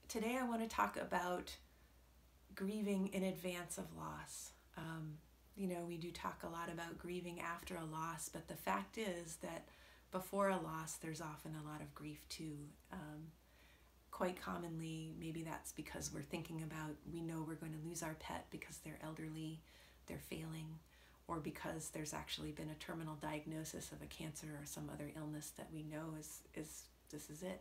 Today I want to talk about grieving in advance of loss. We do talk a lot about grieving after a loss, but the fact is that before a loss, there's often a lot of grief too. Quite commonly, maybe that's because we know we're going to lose our pet because they're elderly, they're failing, or because there's actually been a terminal diagnosis of a cancer or some other illness that we know is this is it.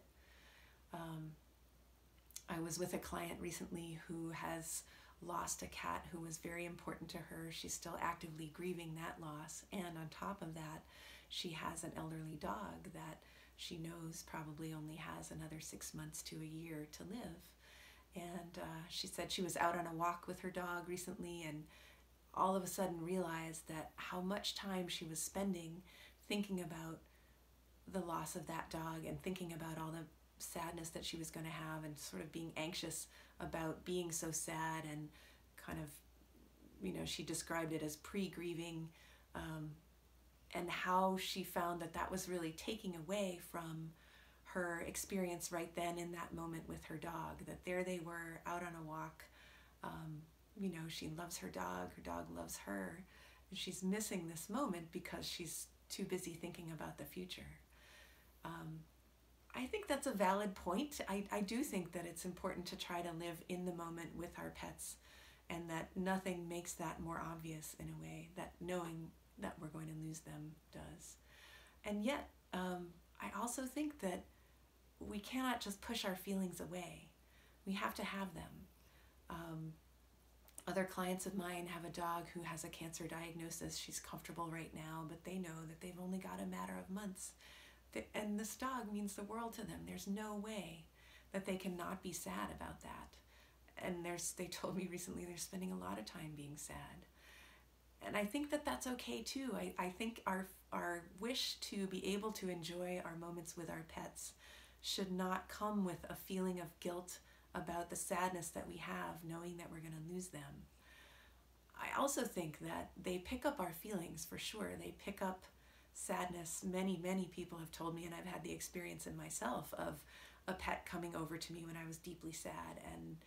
I was with a client recently who has lost a cat who was very important to her. She's still actively grieving that loss, and on top of that, she has an elderly dog that she knows probably only has another 6 months to a year to live. And she said she was out on a walk with her dog recently and all of a sudden realized that how much time she was spending thinking about the loss of that dog and thinking about all the sadness that she was going to have and sort of being anxious about being so sad and kind of, she described it as pre-grieving, and how she found that was really taking away from her experience right then in that moment with her dog, that there they were out on a walk. She loves her dog loves her, and she's missing this moment because she's too busy thinking about the future. I think that's a valid point. I do think that it's important to try to live in the moment with our pets, and that nothing makes that more obvious in a way that knowing that we're going to lose them does. And yet, I also think that we cannot just push our feelings away. We have to have them. Other clients of mine have a dog who has a cancer diagnosis. She's comfortable right now, but they know that they've only got a matter of months. And this dog means the world to them. There's no way that they cannot be sad about that. And they told me recently they're spending a lot of time being sad. And I think that that's okay too. I think our wish to be able to enjoy our moments with our pets should not come with a feeling of guilt about the sadness that we have knowing that we're going to lose them. I also think that they pick up our feelings for sure. They pick up sadness. Many people have told me, and I've had the experience in myself of a pet coming over to me when I was deeply sad and,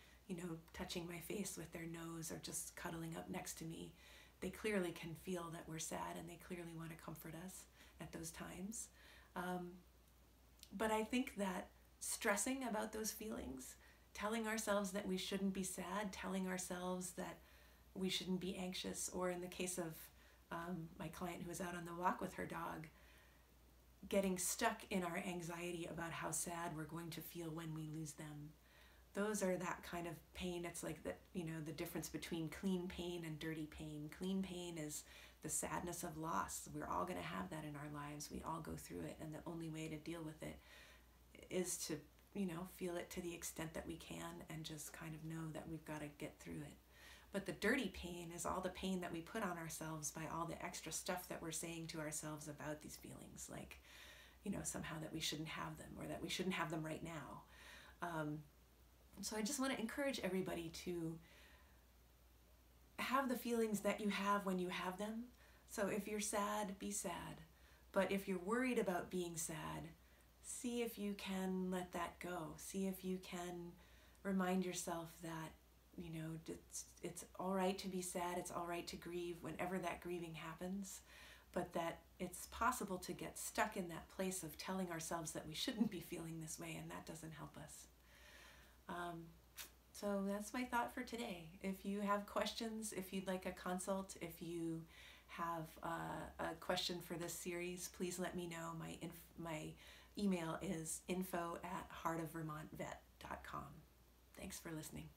touching my face with their nose or just cuddling up next to me. They clearly can feel that we're sad, and they clearly want to comfort us at those times. But I think that stressing about those feelings, telling ourselves that we shouldn't be sad, telling ourselves that we shouldn't be anxious, or in the case of my client who was out on the walk with her dog, getting stuck in our anxiety about how sad we're going to feel when we lose them. Those are that kind of pain. It's like that, the difference between clean pain and dirty pain. Clean pain is the sadness of loss. We're all going to have that in our lives. We all go through it, and the only way to deal with it is to, feel it to the extent that we can and just kind of know that we've got to get through it. But the dirty pain is all the pain that we put on ourselves by all the extra stuff that we're saying to ourselves about these feelings, like, somehow that we shouldn't have them or that we shouldn't have them right now. So I just want to encourage everybody to have the feelings that you have when you have them. So if you're sad, be sad. But if you're worried about being sad, see if you can let that go. See if you can remind yourself that it's all right to be sad, it's all right to grieve whenever that grieving happens, but that it's possible to get stuck in that place of telling ourselves that we shouldn't be feeling this way, and that doesn't help us. So that's my thought for today. If you have questions, if you'd like a consult, if you have a question for this series, please let me know. My email is info@heartofvermontvet.com. Thanks for listening.